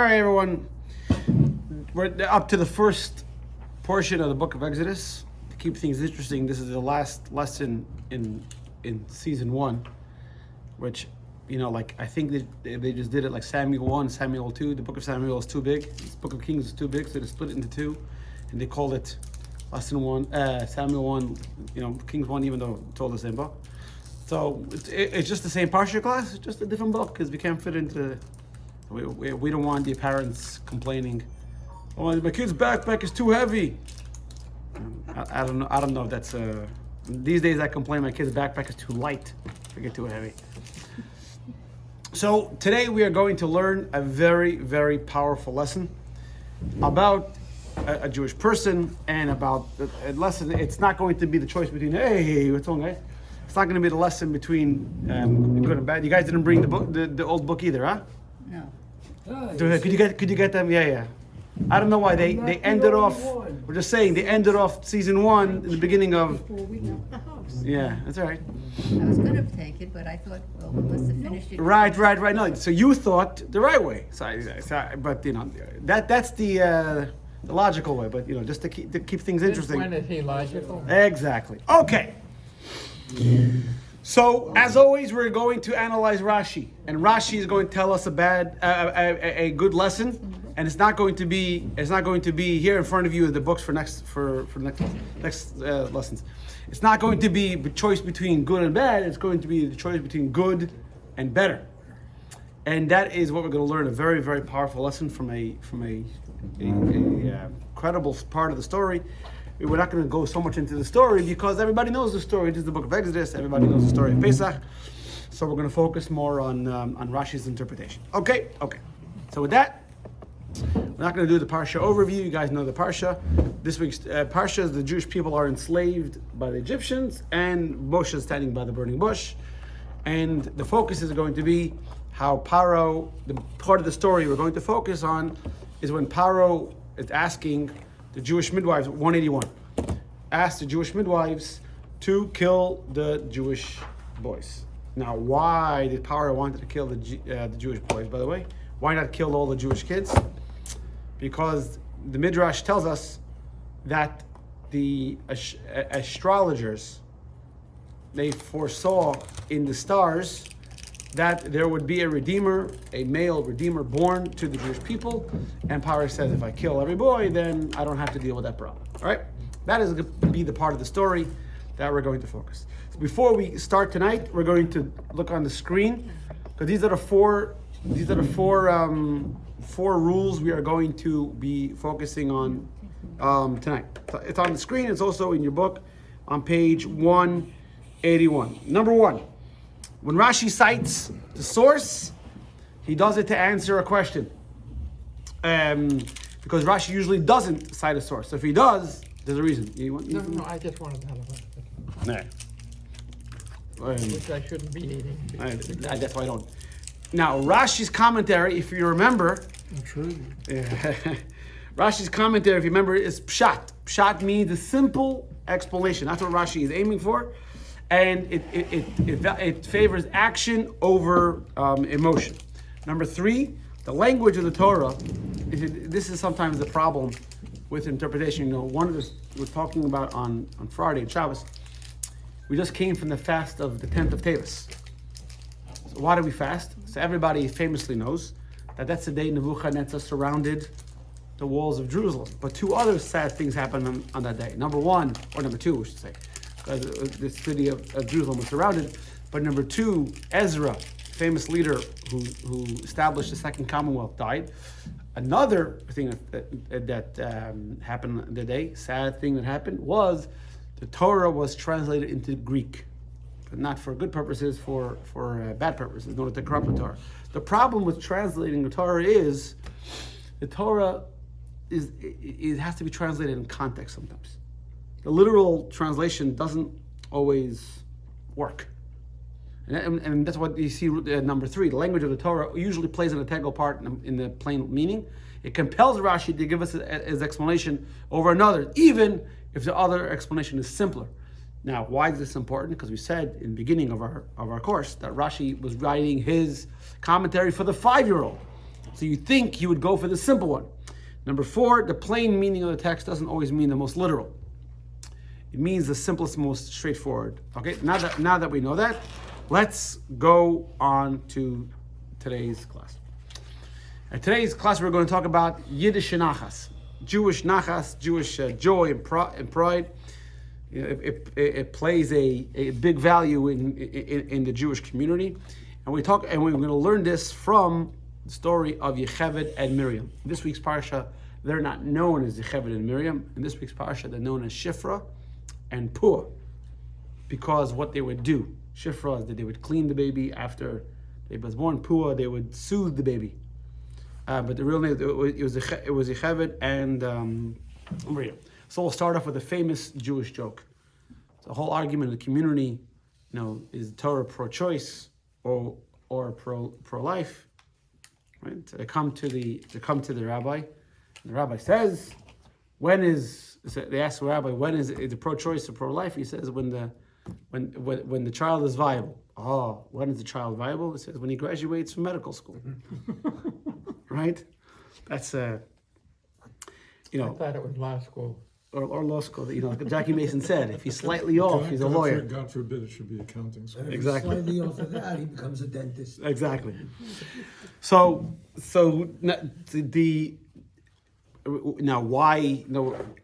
All right, everyone. We're up to the first portion of the book of Exodus. To keep things interesting, this is the last lesson in season 1, which, I think they just did it like Samuel 1, Samuel 2. The book of Samuel is too big. This book of Kings is too big, so they split it into 2, and they called it lesson 1, Samuel 1, Kings 1, even though it's all the same book. So it's just the same Parshat class, it's just a different book, because we can't fit into. We don't want the parents complaining, "Oh, my kid's backpack is too heavy." I don't know. I don't know if that's these days I complain my kid's backpack is too light. They get too heavy. So today we are going to learn a very, very powerful lesson about a Jewish person and about a lesson. It's not going to be the choice between what's wrong, guys? It's not going to be the lesson between good and bad. You guys didn't bring the book, the old book either, huh? No. Could you get them? Yeah. I don't know why they ended off. We're just saying they ended off season 1 in the beginning of. Before we left the house. Yeah, that's all right. I was going to take it, but I thought, well, we must have finished it. Right. No, so you thought the right way. But that's the logical way. But just to keep things interesting. When is he logical? Exactly. Okay. So, as always, we're going to analyze Rashi, and Rashi is going to tell us a good lesson, and it's not going to be here in front of you in the books for next lessons. It's not going to be the choice between good and bad. It's going to be the choice between good and better, and that is what we're going to learn. A very, very powerful lesson from a credible part of the story. We're not going to go so much into the story because everybody knows the story. This is the book of Exodus. Everybody knows the story of Pesach. So we're going to focus more on Rashi's interpretation. Okay. So with that, we're not going to do the Parsha overview. You guys know the Parsha. This week's Parsha is the Jewish people are enslaved by the Egyptians, and Moshe is standing by the burning bush. And the focus is going to be how Paro, the part of the story we're going to focus on, is when Paro is asking the Jewish midwives, 181, asked the Jewish midwives to kill the Jewish boys. Now, why did Paro want to kill the Jewish boys, by the way? Why not kill all the Jewish kids? Because the Midrash tells us that the astrologers, they foresaw in the stars that there would be a redeemer, a male redeemer born to the Jewish people. And Paro says, if I kill every boy, then I don't have to deal with that problem. All right? That is going to be the part of the story that we're going to focus. So before we start tonight, we're going to look on the screen, because these are the four rules we are going to be focusing on tonight. It's on the screen. It's also in your book on page 181. Number 1. When Rashi cites the source, he does it to answer a question. Because Rashi usually doesn't cite a source. So if he does, there's a reason. No, I just wanted to have a which I shouldn't be eating. That's why I don't. Now, Rashi's commentary, if you remember, Rashi's commentary, if you remember, is Pshat. Pshat means a simple explanation. That's what Rashi is aiming for. And it favors action over emotion. Number 3, the language of the Torah. This is sometimes the problem with interpretation. One of this we're talking about on Friday and Shabbos. We just came from the fast of the 10th of Teves. So why do we fast? So everybody famously knows that that's the day Nebuchadnezzar surrounded the walls of Jerusalem. But 2 other sad things happened on that day. Number 1, or number 2, we should say. The city of Jerusalem was surrounded. But number 2, Ezra, famous leader who established the Second Commonwealth, died. Another thing that happened the day, sad thing that happened, was the Torah was translated into Greek. But not for good purposes, for bad purposes, in order to corrupt the Torah. The problem with translating the Torah is, the Torah it has to be translated in context sometimes. The literal translation doesn't always work. And that's what you see number 3. The language of the Torah usually plays an integral part in the plain meaning. It compels Rashi to give us his explanation over another, even if the other explanation is simpler. Now, why is this important? Because we said in the beginning of our course that Rashi was writing his commentary for the 5-year-old. So you think he would go for the simple one. Number 4, the plain meaning of the text doesn't always mean the most literal. It means the simplest, most straightforward. Okay, now that we know that, let's go on to today's class. At today's class, we're going to talk about Yiddish nachas, Jewish nachas, Jewish joy and pride. You know, it plays a big value in the Jewish community, and we're going to learn this from the story of Yocheved and Miriam. In this week's parsha, they're not known as Yocheved and Miriam. In this week's parsha, they're known as Shifra and Puah, because what they would do. Shifra is that they would clean the baby after the baby was born. Puah, they would soothe the baby. But the real name, it was Yocheved and Miriam. So we'll start off with a famous Jewish joke. The whole argument in the community, is Torah pro-choice or pro-life? Right? So they come to the rabbi. And the rabbi says, they ask the rabbi, when is it pro-choice or pro-life? He says, when the child is viable. Oh, when is the child viable? He says, when he graduates from medical school. Right? That's I thought it was law school. Or law school. Like Jackie Mason said, if he's slightly off, he's a lawyer. God forbid it should be accounting school. And if Exactly. he's slightly off of that, he becomes a dentist. Exactly. So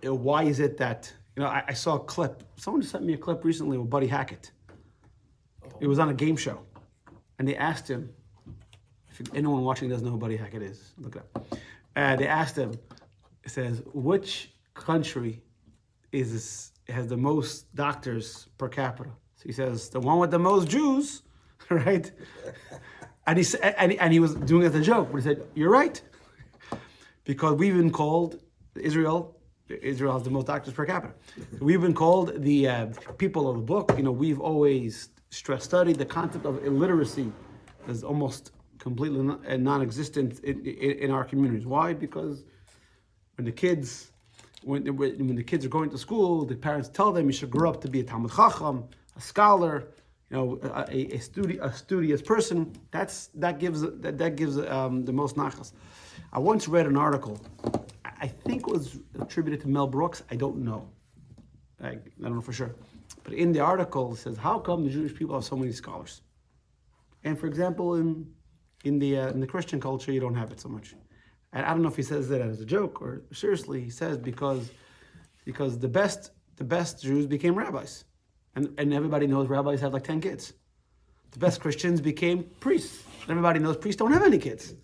why is it that I saw a clip. Someone sent me a clip recently with Buddy Hackett. It was on a game show, and they asked him. If anyone watching doesn't know who Buddy Hackett is, look it up. They asked him. It says, which country has the most doctors per capita? So he says, the one with the most Jews, right? And he was doing it as a joke, but he said, you're right. Because we've been called, Israel has the most doctors per capita. We've been called the people of the book. We've always studied the concept of illiteracy is almost completely non-existent in our communities. Why? Because when the kids are going to school, the parents tell them you should grow up to be a Talmud Chacham, a scholar, a studious person. That gives the most nachas. I once read an article. I think it was attributed to Mel Brooks. I don't know. I don't know for sure. But in the article, it says, how come the Jewish people have so many scholars? And for example, in the Christian culture, you don't have it so much. And I don't know if he says that as a joke or seriously. He says because the best Jews became rabbis, and everybody knows rabbis have like 10 kids. The best Christians became priests. And everybody knows priests don't have any kids.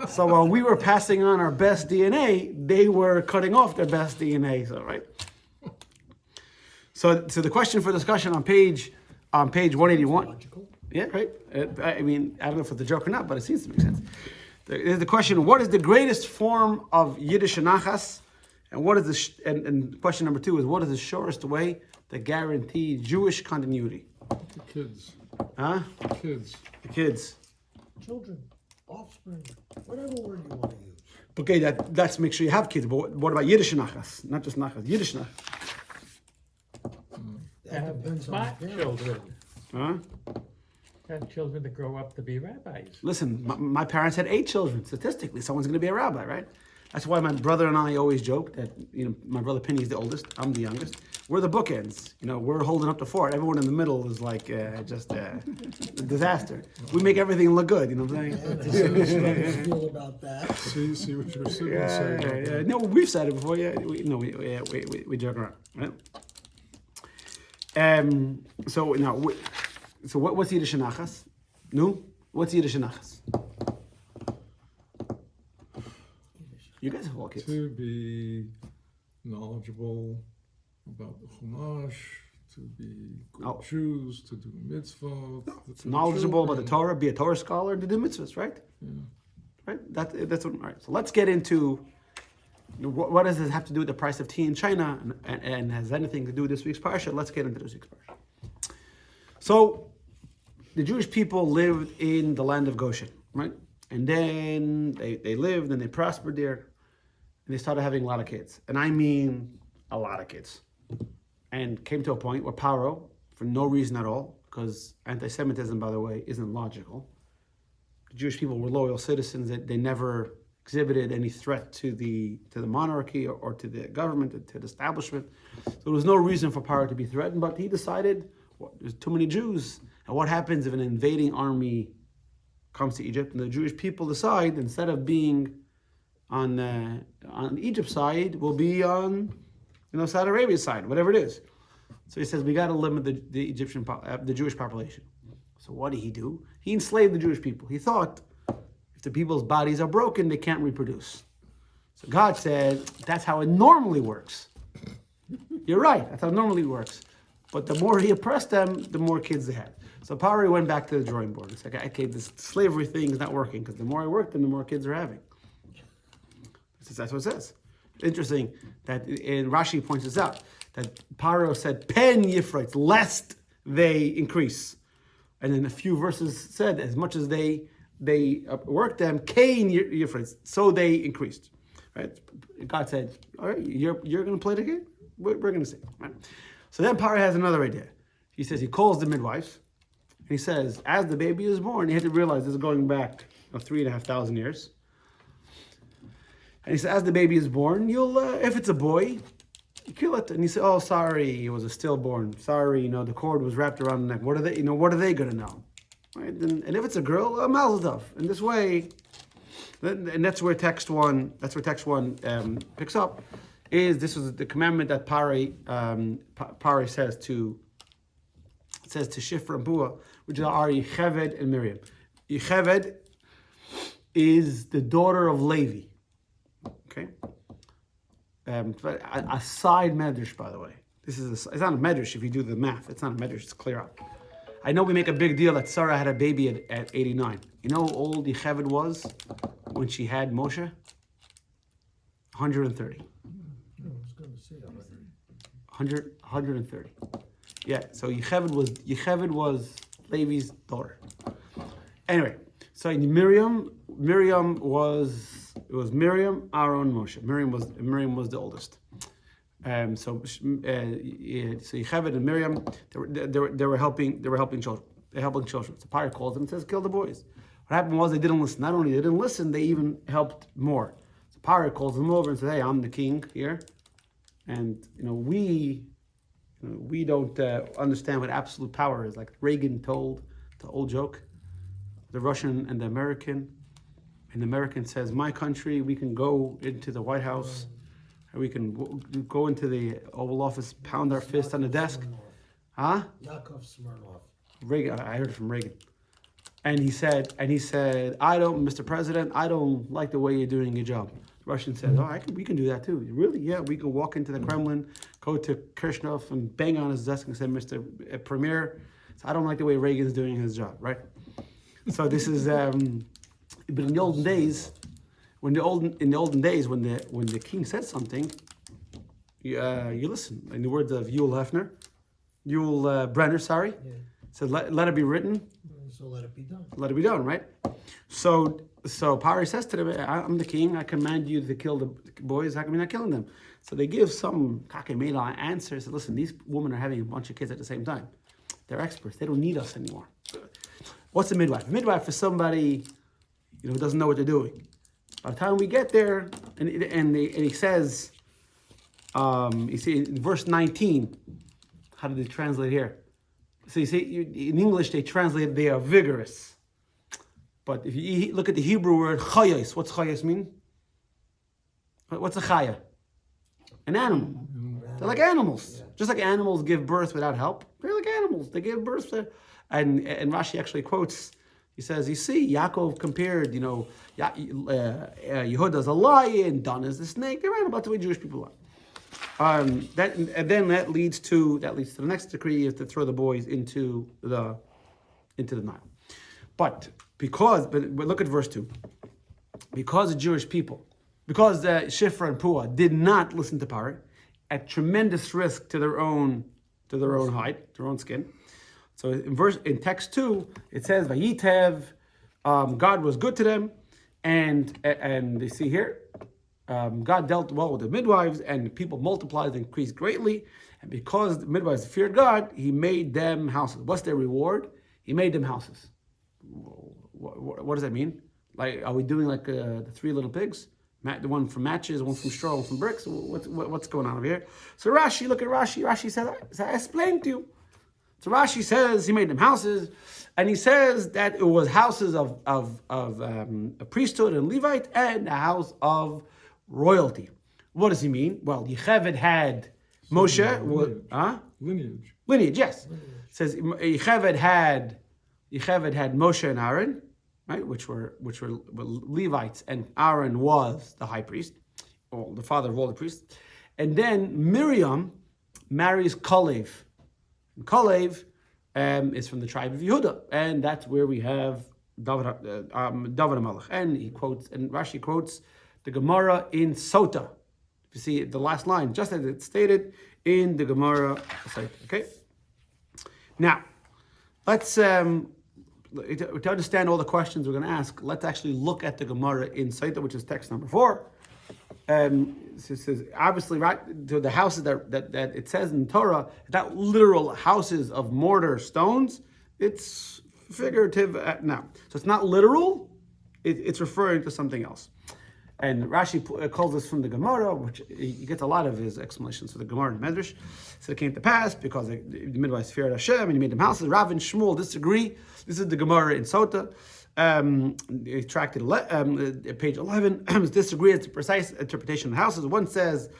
So while we were passing on our best DNA, they were cutting off their best DNA. So right. So the question for discussion on page 181. Logical. Yeah, right. I mean, I don't know if it's a joke or not, but it seems to make sense. There's the question: what is the greatest form of Yiddish nachas, and what is and question number 2 is what is the surest way to guarantee Jewish continuity? The kids. Huh? The kids. The kids. Children, offspring, whatever word you want to use. Okay, that's make sure you have kids. But what about Yiddish nachas? Not just nachas. Yiddish nachas. That depends on Smart the parents. children. Huh? Have children that grow up to be rabbis. Listen, my parents had 8 children. Statistically, someone's going to be a rabbi, right? That's why my brother and I always joke that my brother Penny is the oldest. I'm the youngest. We're the bookends. We're holding up the fort. Everyone in the middle is like just a disaster. We make everything look good. You know what I'm saying? Brothers feel about that. See what your siblings say about Yeah. that. No, we've said it before. Yeah, we joke around, right? So now, what's Yiddish nachas? No, what's Yiddish nachas? You guys have all kids. To be knowledgeable about the Chumash, to be good Oh. Jews, to do mitzvot. Knowledgeable about the Torah, be a Torah scholar, and to do mitzvahs, right? Yeah. Right. That's what. All right. So let's get into what does this have to do with the price of tea in China, and has anything to do with this week's parsha? Let's get into this week's parsha. So, the Jewish people lived in the land of Goshen, right? And then they lived and they prospered there, and they started having a lot of kids, and I mean a lot of kids, and came to a point where Paro, for no reason at all, because anti-Semitism, by the way, isn't logical. The Jewish people were loyal citizens. That they never exhibited any threat to the monarchy or to the government, to the establishment. So there was no reason for Paro to be threatened. But he decided, there's too many Jews. And what happens if an invading army comes to Egypt and the Jewish people decide, instead of being on Egypt's side, we'll be on Saudi Arabia's side, whatever it is. So he says we got to limit the Jewish population. So what did he do? He enslaved the Jewish people. He thought if the people's bodies are broken, they can't reproduce. So God said that's how it normally works. You're right. That's how it normally works. But the more he oppressed them, the more kids they had. So Pari went back to the drawing board. It's like, okay, this slavery thing is not working because the more I work them, the more kids are having. That's what it says. Interesting that and Rashi points this out that Paro said pen yifrites, lest they increase, and then a few verses said as much as they worked them, kain yifrites, so they increased. Right? God said, all right, you're going to play the game. We're going to see. Right? So then Paro has another idea. He says he calls the midwives. And he says, as the baby is born, you have to realize this is going back 3,500 years. And he says, as the baby is born, you'll, if it's a boy, you kill it. And he said, oh, sorry, it was a stillborn. Sorry, the cord was wrapped around the neck. What are they going to know? Right? And if it's a girl, mazel tov. And this way, and that's where text one picks up. This was the commandment that Pari says to Shifra and Pua, which are Yecheved and Miriam. Yecheved is the daughter of Levi. Okay. A side medrash, by the way. It's not a medrash if you do the math. It's not a medrash. It's clear out. I know we make a big deal that Sarah had a baby at 89. You know how old Yecheved was when she had Moshe? 130. I was going to say 100. 130. Yeah. So Yecheved was Levi's daughter. Anyway, so Miriam was Miriam, Aaron, Moshe. Miriam was the oldest. So Yecheved and Miriam, they were helping children. They're helping children. So Paro calls them and says, kill the boys. What happened was they didn't listen. Not only they didn't listen, they even helped more. So Paro calls them over and says, hey, I'm the king here. And we don't understand what absolute power is. Like Reagan told the old joke, the Russian and the American. And the American says, my country, we can go into the White House, and we can go into the Oval Office, pound our fist on the desk. Huh? Yakov Smirnov. Reagan, I heard it from Reagan. And he said, Mr. President, I don't like the way you're doing your job. The Russian said, we can do that too. Really? Yeah, we can walk into the Kremlin, go to Kirchhoff and bang on his desk and say, Mr. Premier, I don't like the way Reagan's doing his job, right? So this is, but in the olden days, when the king said something, you listen. In the words of Yul Brenner, said, let it be written. So let it be done. Let it be done, right? So Pari says to them, I'm the king, I command you to kill the boys, how come you're not killing them? So they give some kakemela answer. Say, listen, these women are having a bunch of kids at the same time. They're experts, they don't need us anymore. What's a midwife? A midwife is somebody who doesn't know what they're doing. By the time we get there, and he says, you see in verse 19, how did they translate here? So you see, in English they translate they are vigorous. But if you look at the Hebrew word chayos, what's chayos mean? What's a chaya? An animal. They're like animals. Just like animals give birth without help, they're like animals. They give birth to, and Rashi actually quotes, he says, you see, Yaakov compared, Yehuda's a lion, Dan is the snake. They're right about the way Jewish people are. That leads to the next decree is to throw the boys into the Nile. But look at verse 2. Because the Jewish people, because the Shifra and Pua did not listen to Paro, at tremendous risk to their own hide, their own skin. So in text 2, it says Vayitev, God was good to them, and they see here, God dealt well with the midwives, and the people multiplied and increased greatly. And because the midwives feared God, He made them houses. What's their reward? He made them houses. what does that mean? Like, are we doing like the three little pigs? The one from matches, one from straw, one from bricks. What's going on over here? So Rashi, look at Rashi. Rashi said, I explained to you. So Rashi says he made them houses, and he says that it was houses of a priesthood and Levite, and a house of royalty. What does he mean? Well, Yocheved had Moshe. Lineage, yes. It says Yocheved had Moshe and Aaron, right? Which were Levites, and Aaron was the high priest, or the father of all the priests. And then Miriam marries Kalev. And Kalev is from the tribe of Yehuda, and that's where we have David HaMelech. And Rashi quotes the Gemara in Sota. You see the last line, just as it's stated in the Gemara. Okay. Now, let's to understand all the questions we're going to ask. Let's actually look at the Gemara in Sota, which is text number 4. It says obviously, right, to the houses that it says in Torah, not literal houses of mortar stones. It's figurative now, so it's not literal. It's referring to something else. And Rashi calls this from the Gemara, which he gets a lot of his explanations for the Gemara and Medrash. So it came to pass because the midwives feared Hashem and he made them houses. Rav and Shmuel disagree. This is the Gemara in Sota. Page 11, disagree as to precise interpretation of houses. One says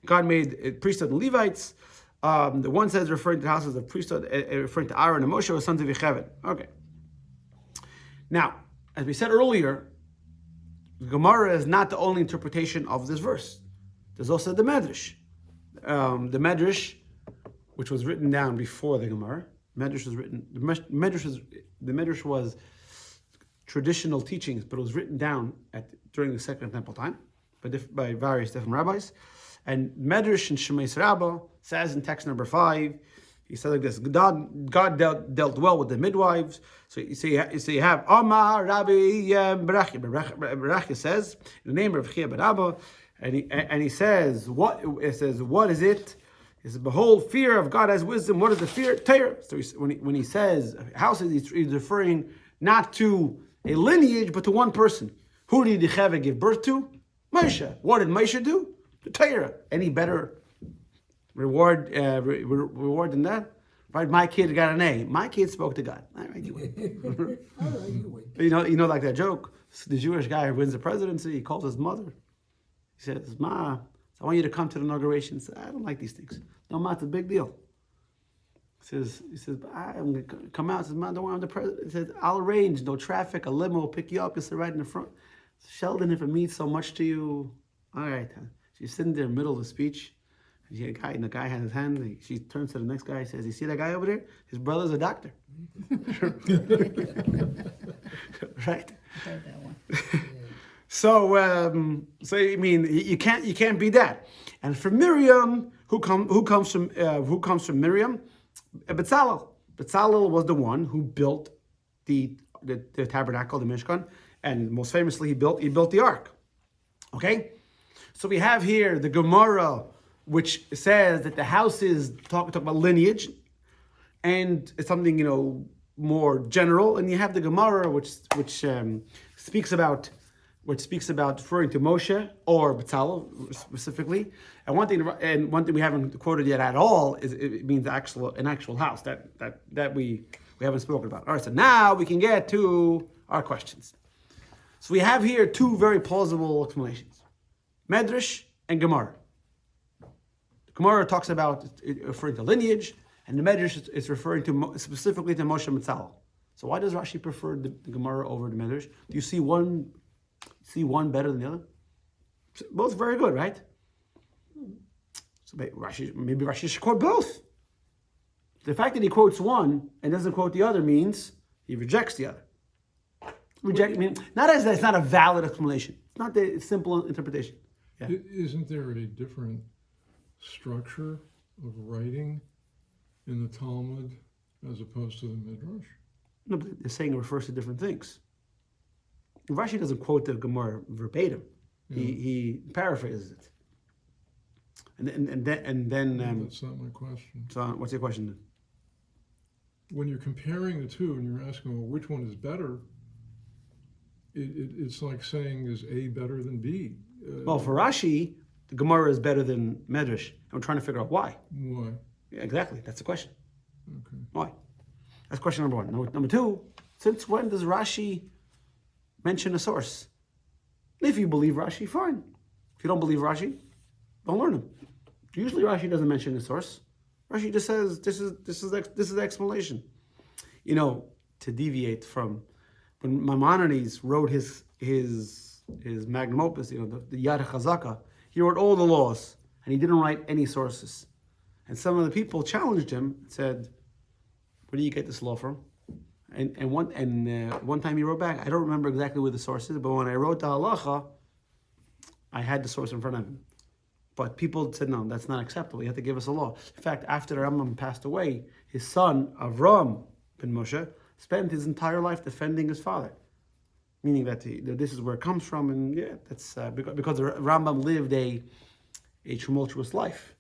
God made priesthood and Levites. The one says referring to houses of priesthood, referring to Aaron and Moshe, or sons of Yocheved. Okay. Now, as we said earlier, the Gemara is not the only interpretation of this verse. There's also the Medrash. The Medrash, which was written down before the Gemara. The Medrash was traditional teachings, but it was written down during the Second Temple time by various different rabbis. And Medrash and Shmot Rabbah says in text number 5, he said like this: God dealt well with the midwives. So you have Amar Rabbi Berachi says in the name of Chia ben Abba, and he says what is it? He says, behold, fear of God has wisdom. What is the fear? Torah. So when he says houses, he's referring not to a lineage, but to one person. Who did Yocheved give birth to? Moshe. What did Moshe do? The Torah. Any better reward than that? Right? My kid got an A. My kid spoke to God. All right, you win. All right, you win. You know, like that joke. The Jewish guy who wins the presidency, he calls his mother. He says, Ma, I want you to come to the inauguration. He says, I don't like these things. No, Ma, it's a big deal. He says, I'm going to come out. He says, Man, don't worry, I'm the president. He says, I'll arrange, no traffic, a limo will pick you up, you'll sit right in the front. Sheldon, if it means so much to you, all right. She's sitting there in the middle of the speech, and the guy has his hand. She turns to the next guy and says, you see that guy over there? His brother's a doctor. Right? I heard that one. So I mean, you can't be that. And for Miriam, who comes from Miriam? Bezalel. Bezalel was the one who built the tabernacle, the Mishkan, and most famously he built the ark. Okay, so we have here the Gemara, which says that the houses talk about lineage, and it's something more general. And you have the Gemara, which speaks about referring to Moshe or Bezalel specifically. And one thing we haven't quoted yet at all is it means an actual house that we haven't spoken about. All right, so now we can get to our questions. So we have here two very plausible explanations: Medrash and Gemara. The Gemara talks about referring to lineage, and the Medrash is referring to specifically to Moshe and Bezalel. So why does Rashi prefer the Gemara over the Medrash? Do you see one better than the other? Both very good, right? So maybe Rashi should quote both. The fact that he quotes one and doesn't quote the other means he rejects the other. Not as it's not a valid explanation. It's not the simple interpretation. Yeah. Isn't there a different structure of writing in the Talmud as opposed to the Midrash? No, but they're saying it refers to different things. Rashi doesn't quote the Gemara verbatim. Yeah. He paraphrases it. And then that's not my question. So what's your question then? When you're comparing the two and you're asking, well, which one is better, it's like saying, is A better than B? Well, for Rashi, the Gemara is better than Medrash. I'm trying to figure out why. Why? Yeah, exactly. That's the question. Okay. Why? That's question number one. Number two, since when does Rashi mention a source? If you believe Rashi, fine. If you don't believe Rashi, don't learn him. Usually Rashi doesn't mention a source. Rashi just says this is the explanation. You know, to deviate from when Maimonides wrote his magnum opus, you know, the Yad HaChazaka, he wrote all the laws and he didn't write any sources. And some of the people challenged him and said, "Where do you get this law from?" And one time he wrote back. I don't remember exactly where the source is, but when I wrote the halacha, I had the source in front of him. But people said, "No, that's not acceptable. You have to give us a law." In fact, after the Rambam passed away, his son Avram ben Moshe spent his entire life defending his father, meaning that this is where it comes from, and yeah, that's because the Rambam lived a tumultuous life.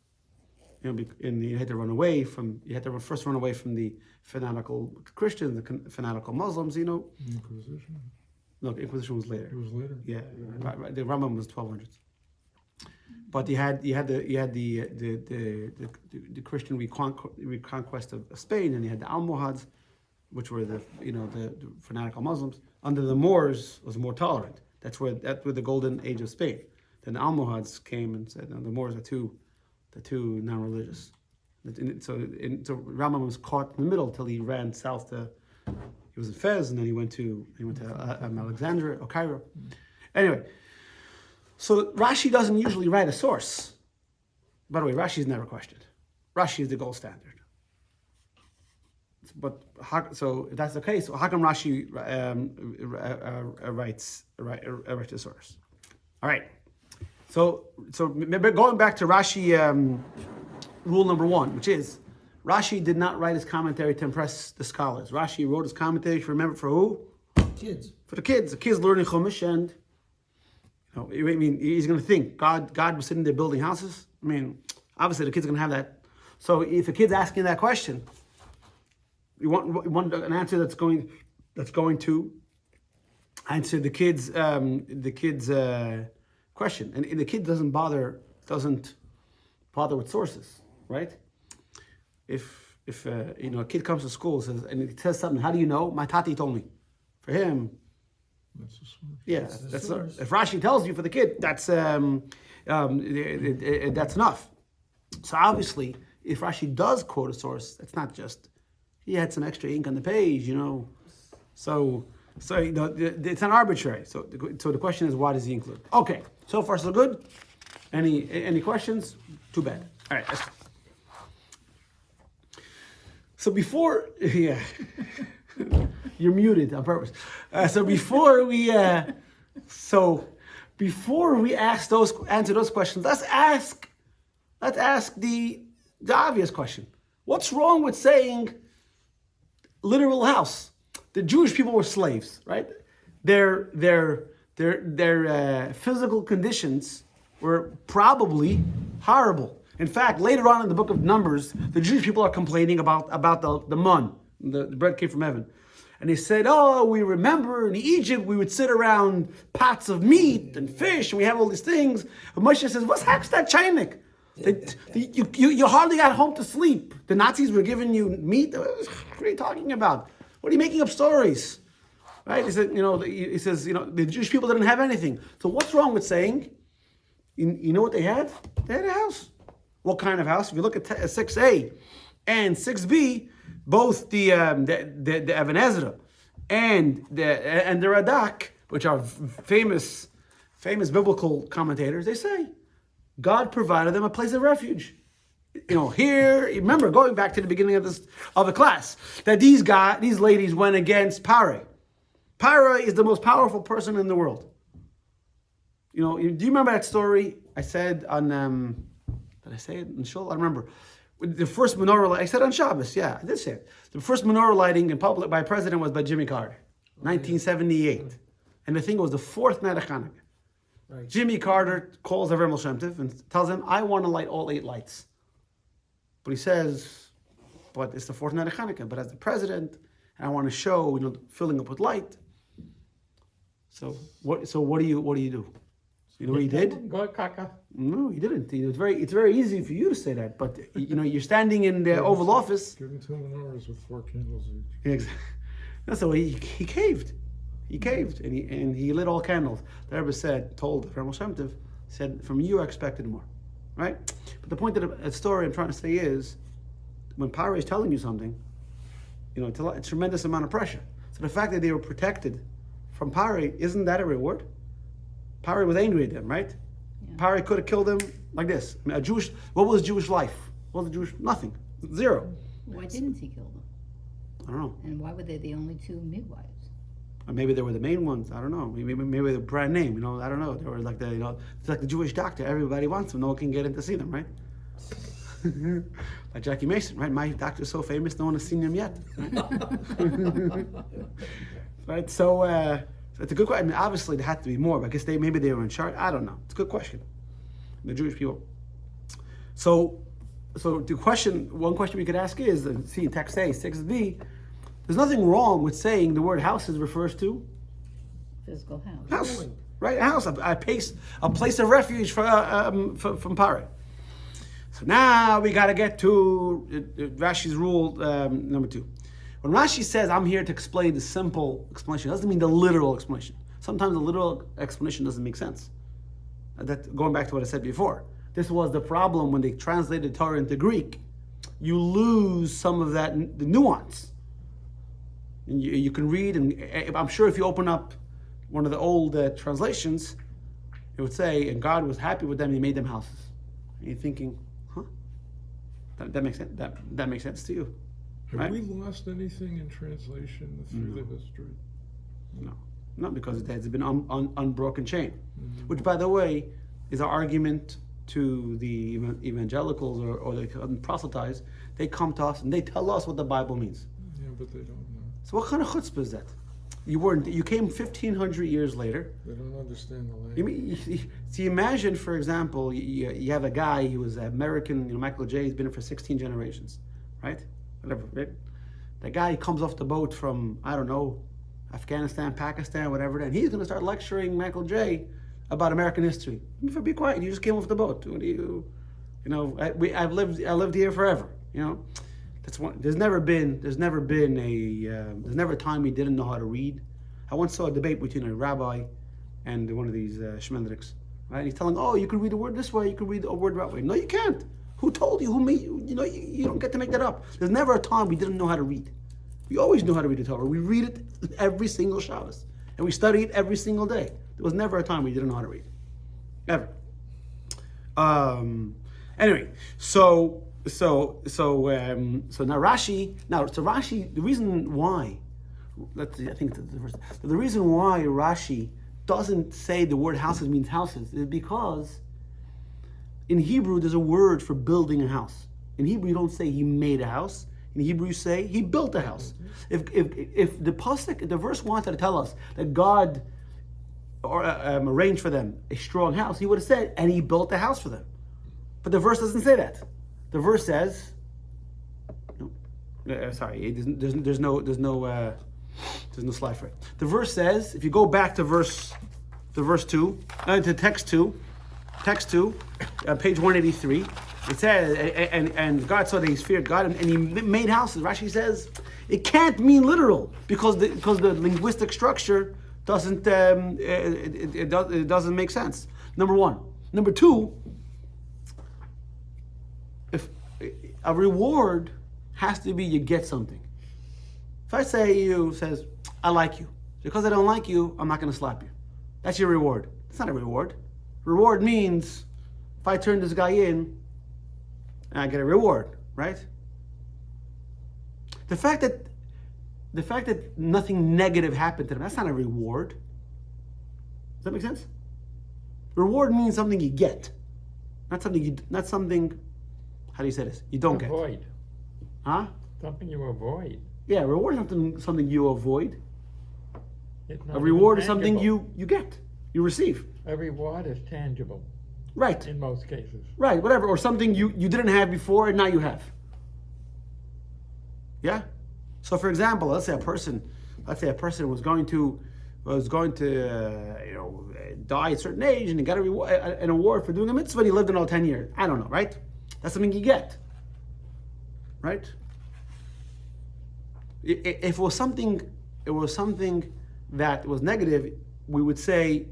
You know, and you had to first run away from the fanatical Christians, the fanatical Muslims. You know, Inquisition. no, Inquisition was later. It was later. Yeah, the Rambam was 1200s. But you had the Christian reconquest of Spain, and you had the Almohads, which were the fanatical Muslims. Under the Moors was more tolerant. That's where the golden age of Spain. Then the Almohads came and said, no, the Moors are too non-religious. So Rambam was caught in the middle till he ran south to. He was in Fez, and then he went to Alexandria or Cairo. Anyway. So Rashi doesn't usually write a source. By the way, Rashi is never questioned. Rashi is the gold standard. But so if that's the case, how come Rashi writes a source? All right. So going back to Rashi rule number one, which is Rashi did not write his commentary to impress the scholars. Rashi wrote his commentary for who? Kids. For the kids. The kids learning Chumash, and I mean, he's going to think God was sitting there building houses. I mean, obviously the kid's going to have that. So if a kid's asking that question, you want an answer that's going to answer the kid's question, and the kid doesn't bother with sources, right? If a kid comes to school and it says something, how do you know? My tati told me. For him. That's the source. Yeah, that's if Rashi tells you for the kid, that's enough. So obviously, if Rashi does quote a source, that's not just he had some extra ink on the page, So it's not arbitrary. So the question is, why does he include? Okay, so far so good. Any questions? Too bad. All right. So before, yeah. You're muted on purpose. So before we answer those questions, let's ask the obvious question: what's wrong with saying literal house? The Jewish people were slaves, right? Their physical conditions were probably horrible. In fact, later on in the book of Numbers, the Jewish people are complaining about the mun, the bread came from heaven. And they said, "Oh, we remember in Egypt we would sit around pots of meat and fish, and we have all these things." And Moshe says, "What's heck's that chinik? You hardly got home to sleep. The Nazis were giving you meat. What are you talking about? What are you making up stories?" Right? He said, the Jewish people didn't have anything. So what's wrong with saying, you know what they had? They had a house. What kind of house? If you look at 6a and 6b, both the Even Ezra and the Radak, which are famous biblical commentators, they say God provided them a place of refuge. Here, remember, going back to the beginning of the class, that these ladies went against Pare. Pare is the most powerful person in the world. Do you remember that story I said on? Did I say it in Shul? I remember. The first menorah, I said on Shabbos, yeah, I did say it. The first menorah lighting in public by a president was by Jimmy Carter, 1978. And the thing was the fourth night of Hanukkah. Right. Jimmy Carter calls Avram Shem Tov and tells him, "I want to light all 8 lights." But he says, "But it's the fourth night of Hanukkah. But as the president, I want to show, filling up with light." So what do you do? You know what he did? Go caca. No, he didn't. It's very easy for you to say that, but you're standing in the Oval Office. Give him 2 menorahs with 4 candles each. Exactly. That's the way he caved. He caved and he lit all candles. The Rebbe told Rabbi Shem Tov, said, from you I expected more, right? But the point of the story I'm trying to say is, when Paro is telling you something, it's a tremendous amount of pressure. So the fact that they were protected from Paro, isn't that a reward? Paro was angry at them, right? Yeah. Paro could have killed them like this. I mean, what was Jewish life? What was Nothing. Zero. Why didn't he kill them? I don't know. And why were they the only 2 midwives? Or maybe they were the main ones. I don't know. Maybe they're brand name. I don't know. They were like it's like the Jewish doctor. Everybody wants them. No one can get in to see them, right? Like Jackie Mason, right? My doctor's so famous, no one has seen him yet. Right? Right? So it's a good question. I mean, obviously there had to be more, but I guess maybe they were in charge. I don't know. It's a good question. The Jewish people. So one question we could ask is, see in text A, 6b, there's nothing wrong with saying the word houses refers to Physical house. house, right? A house, a place of refuge from Paro. So now we got to get to Rashi's rule number 2. When Rashi says, I'm here to explain the simple explanation, it doesn't mean the literal explanation. Sometimes the literal explanation doesn't make sense. Going back to what I said before, this was the problem when they translated Torah into Greek. You lose some of the nuance. And you can read, and I'm sure if you open up one of the old translations, it would say, and God was happy with them, He made them houses. And you're thinking, huh? That makes sense. That makes sense to you. Have Right? we lost anything in translation through the history? No, because it has been unbroken chain. Which, by the way, is our argument to the evangelicals or the proselytes. They come to us and they tell us what the Bible means. Yeah, but they don't know. So what kind of chutzpah is that? You came 1,500 years later. They don't understand the You language. mean, see, imagine, for example, you have a guy who was American, Michael J. He's been here for 16 generations, right? Whatever, right? That guy comes off the boat from, I don't know, Afghanistan, Pakistan, whatever, and he's going to start lecturing Michael J. about American history. Be quiet. You just came off the boat. What do you? I've lived here forever. That's one. There's never a time we didn't know how to read. I once saw a debate between a rabbi and one of these shmendriks. Right? He's telling, you can read the word this way, you can read the word that way. No, you can't. Who told you? Who made you? You don't get to make that up. There's never a time we didn't know how to read. We always knew how to read the Torah. We read it every single Shabbos, and we study it every single day. There was never a time we didn't know how to read, ever. Anyway, so now Rashi. The reason why, the reason why Rashi doesn't say the word houses means houses is because in Hebrew there's a word for building a house. In Hebrew you don't say he made a house. In Hebrew you say he built a house. If the verse wanted to tell us that God arranged for them a strong house, He would have said, and He built a house for them. But the verse doesn't say that. The verse says, there's no slide for it. The verse says, if you go back to to text 2, page 183, it says, and God saw that He feared God, and He made houses. Rashi says it can't mean literal because the linguistic structure doesn't it doesn't make sense. Number one. Number two, if a reward has to be you get something. If I say you says I like you, because I don't like you, I'm not going to slap you. That's your reward. It's not a reward. Reward means if I turn this guy in, I get a reward, right? The fact that nothing negative happened to them, that's not a reward. Does that make sense? Reward means something you get, not something. How do you say this? You don't Avoid. get. Huh? Something you avoid. Yeah, reward is something you avoid. It's not A reward even is something tangible. you get, you receive. A reward is tangible Right. in most cases. Right, whatever, or something you didn't have before and now you have. Yeah? So for example, let's say a person was going to was going to, die at a certain age, and he got an award for doing a mitzvah, and he lived another 10 years. I don't know, right? That's something you get, right? If it was something that was negative, we would say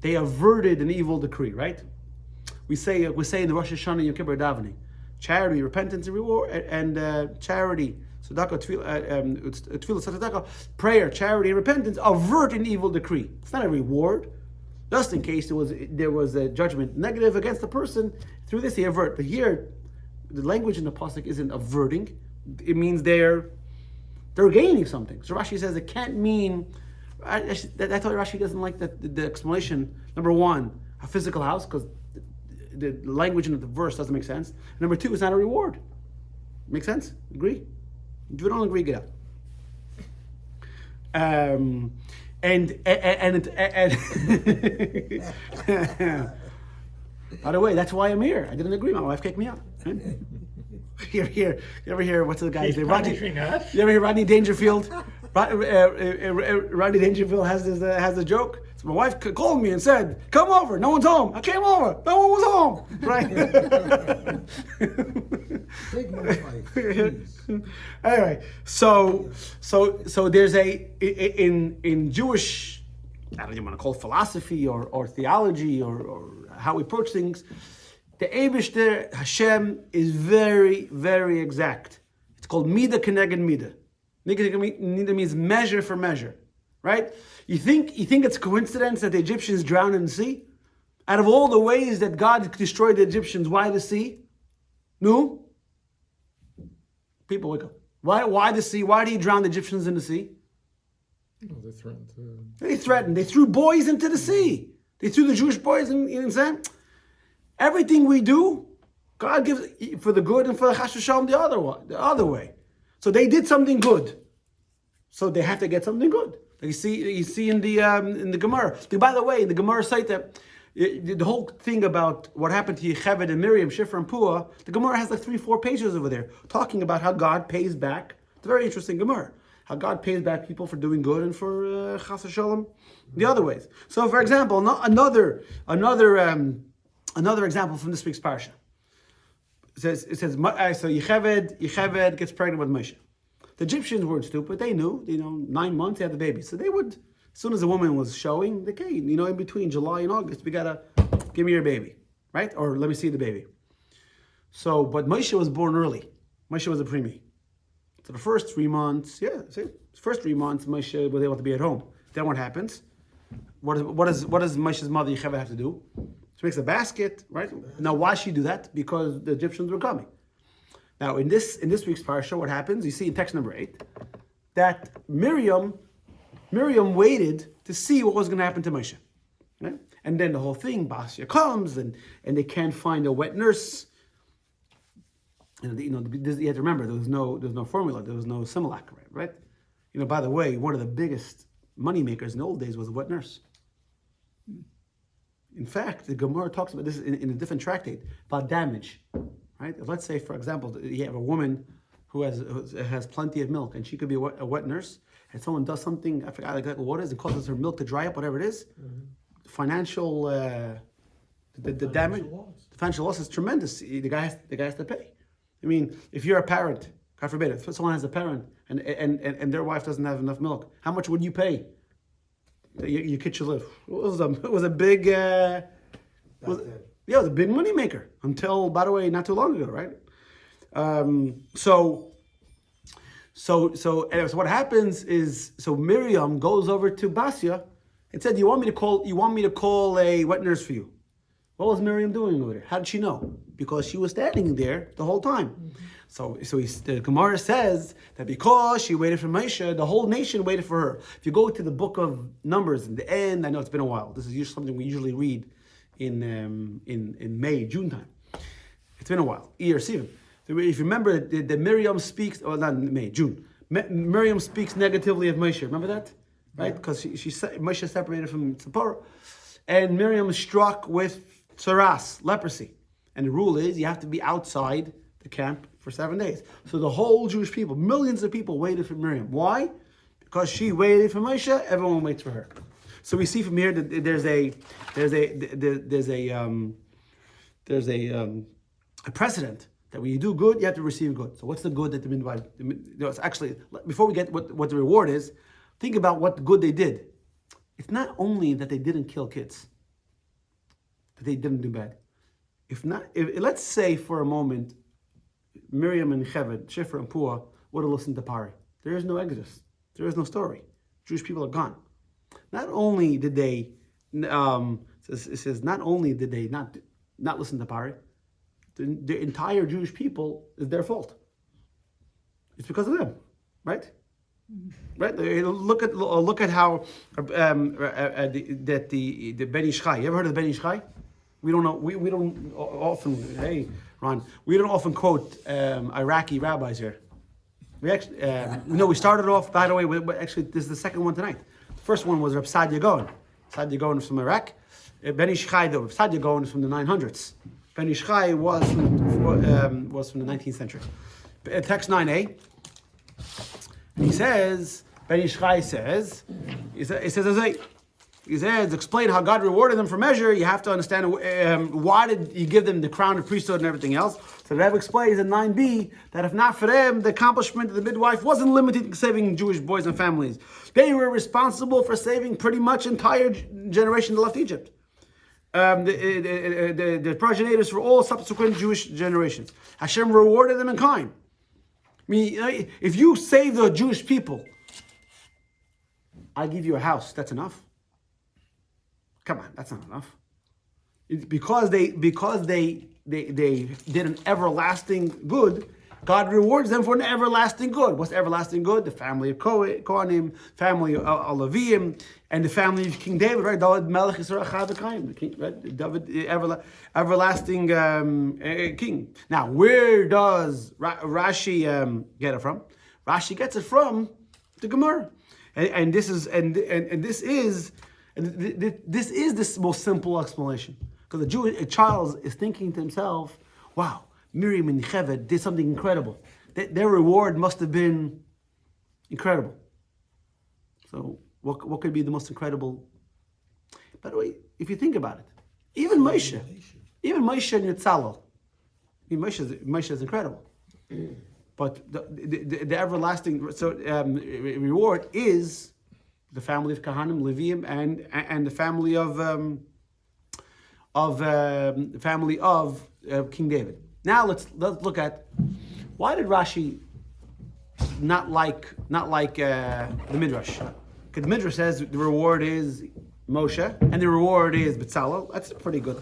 they averted an evil decree, right? We say in the Rosh Hashanah Yom Kippur davening, charity, repentance, and reward, and charity, tzedakah, tefillah, tzedakah, prayer, charity, and repentance avert an evil decree. It's not a reward, just in case there was a judgment negative against the person. Through this, he avert. But here, the language in the pasuk isn't averting; it means they're gaining something. So Rashi says it can't mean. That's why Rashi doesn't like the explanation. Number one, a physical house, because the language in the verse doesn't make sense. Number two, it's not a reward. Make sense? Agree? If you don't agree, get out. By the way, that's why I'm here. I didn't agree. My wife kicked me out. Right? You ever hear what's the guy's name? Punishing us. You ever hear Rodney Dangerfield? Rodney Dangerfield has a joke. So my wife called me and said, "Come over. No one's home." I came over. No one was home. Right? Take my life, please. Anyway, so there's in Jewish, I don't even want to call it philosophy or theology or how we approach things. The Eibishter Hashem is very, very exact. It's called Mida Keneged Mida. Mida means measure for measure, right? You think it's a coincidence that the Egyptians drowned in the sea? Out of all the ways that God destroyed the Egyptians, why the sea? No? People wake up. Why the sea? Why did he drown the Egyptians in the sea? Well, they threatened to. They threatened. They threw boys into the sea. They threw the Jewish boys in sand. Everything we do, God gives for the good and for the chas v'shalom the other way. So they did something good. So they have to get something good. You see in the Gemara. By the way, in the Gemara site that the whole thing about what happened to Yocheved and Miriam, Shifra and Puah, the Gemara has like 3-4 pages over there talking about how God pays back. It's a very interesting Gemara. How God pays back people for doing good and for chas v'shalom the other ways. So, for example, another example from this week's parsha. It says so Yocheved gets pregnant with Moshe. The Egyptians weren't stupid. They knew, 9 months they had the baby. So they would, as soon as a woman was showing, they came, in between July and August, we gotta, give me your baby, right? Or let me see the baby. So, but Moshe was born early. Moshe was a preemie. So the first 3 months, Moshe was able to be at home. Then what happens? What does Moshe's mother Yocheved have to do? She makes a basket, right? Now, why she do that? Because the Egyptians were coming. Now, in this week's parsha, what happens? You see in text number 8 that Miriam waited to see what was going to happen to Moshe, right? And then the whole thing, Basia comes and they can't find a wet nurse. You have to remember there's no formula, there was no Similac, right? By the way, one of the biggest money makers in the old days was a wet nurse. In fact, the Gemara talks about this in a different tractate about damage, right? Let's say, for example, you have a woman who has plenty of milk, and she could be a wet nurse, and someone does something, I forgot exactly what it is, and causes her milk to dry up, whatever it is. Mm-hmm. Financial, the damage, the financial loss is tremendous. The guy has to pay. I mean, if you're a parent, God forbid, if someone has a parent and their wife doesn't have enough milk, how much would you pay? Your kid should live. It was a big, it was a big money maker until, by the way, not too long ago, right? So what happens is, Miriam goes over to Basia and said, "You want me to call a wet nurse for you?" What was Miriam doing over there? How did she know? Because she was standing there the whole time. Mm-hmm. The Gemara says that because she waited for Moshe, the whole nation waited for her. If you go to the book of Numbers in the end, I know it's been a while. This is usually something we usually read in May, June time. It's been a while. Iyar Sivan. If you remember, the Miriam speaks, or not May, June. Miriam speaks negatively of Moshe. Remember that, right? Because Moshe separated from Tzipporah, and Miriam is struck with tsaras, leprosy. And the rule is you have to be outside the camp for 7 days. So the whole Jewish people, millions of people waited for Miriam. Why? Because she waited for Moshe, everyone waits for her. So we see from here that there's a precedent that when you do good, you have to receive good. So what's the good that the midwife? It's actually, before we get what the reward is, think about what good they did. It's not only that they didn't kill kids, that they didn't do bad. Let's say for a moment, Miriam and Cheved, Shifra and Pua would have listened to Pari. There is no Exodus. There is no story. Jewish people are gone. Not only did they, it says, not only did they not listen to Pari, the entire Jewish people is their fault. It's because of them, right? Right. Look at how that the Ben Ish Chai. You ever heard of the Ben Ish Chai? We don't know. We don't often. Hey, Ron. We don't often quote Iraqi rabbis here. We actually we started off, by the way. Actually, this is the second one tonight. The first one was Reb Sadia Gaon. Sadia Gaon is from Iraq. Ben Ish Chai, though, Reb Sadia Gaon is from the 900s. Ben Ish Chai was from the 19th century. Text 9a. He says, Ben Ish Chai says, he says, explain how God rewarded them for measure. You have to understand why did He give them the crown of priesthood and everything else. So the Rebbe explains in 9b that if not for them, the accomplishment of the midwife wasn't limited to saving Jewish boys and families. They were responsible for saving pretty much entire generation that left Egypt. The progenitors for all subsequent Jewish generations. Hashem rewarded them in kind. I mean, if you save the Jewish people, I give you a house. That's enough. Come on, that's not enough. Because they did an everlasting good, God rewards them for an everlasting good. What's everlasting good? The family of Kohanim, family of Leviim, and the family of King David, right? David Melech Yisrael Chai King, right? David, everlasting king. Now, where does Rashi get it from? Rashi gets it from the Gemara, and this is the most simple explanation, because a child is thinking to himself, "Wow, Miriam and Cheved did something incredible. Their reward must have been incredible." So, what could be the most incredible? By the way, if you think about it, even Moshe and Yitzhak, Moshe is incredible. But the everlasting reward is the family of Kohanim, Leviim, and the family of King David. Now let's look at why did Rashi not like the Midrash? Because the Midrash says the reward is Moshe and the reward is Betzalel. That's a pretty good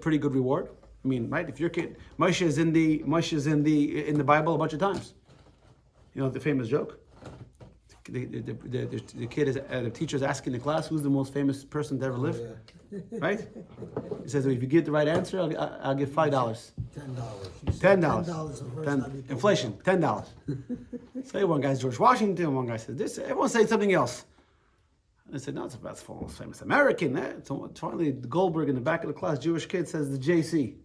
pretty good reward. I mean, right? If your kid Moshe is in the Bible a bunch of times. You know the famous joke. The kid is the teacher is asking the class, who's the most famous person to ever live, right? He says, if you give the right answer, I'll give $5. $10. Inflation, $10. So one guy's George Washington, one guy says this, everyone saying something else. And they said, no, that's the most famous American. So finally, Goldberg in the back of the class, Jewish kid, says the JC.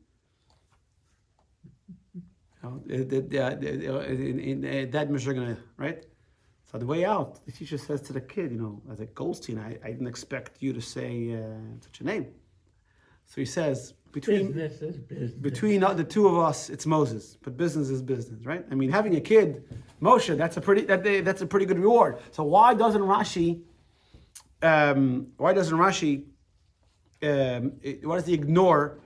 That Michigan, right? So the way out, the teacher says to the kid, as a Goldstein, I didn't expect you to say such a name. So he says, between the two of us, it's Moses, but business is business, right? I mean, having a kid, Moshe, that's a pretty good reward. So why doesn't Rashi ignore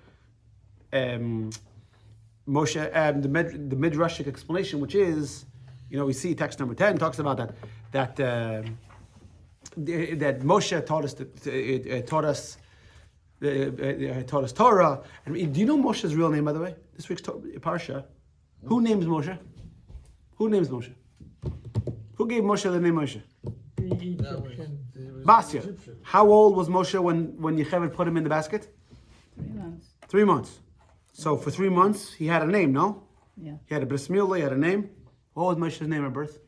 Moshe the midrashic explanation, which is, we see text number 10 talks about that Moshe taught us Torah. And do you know Moshe's real name, by the way? This week's Parshat. Who names Moshe? Who names Moshe? Who gave Moshe the name Moshe? The Egyptian. Basya. How old was Moshe when Yocheved put him in the basket? 3 months. 3 months. So for 3 months, he had a name, no? Yeah. He had a bris milah, he had a name. What was Moshe's name at birth?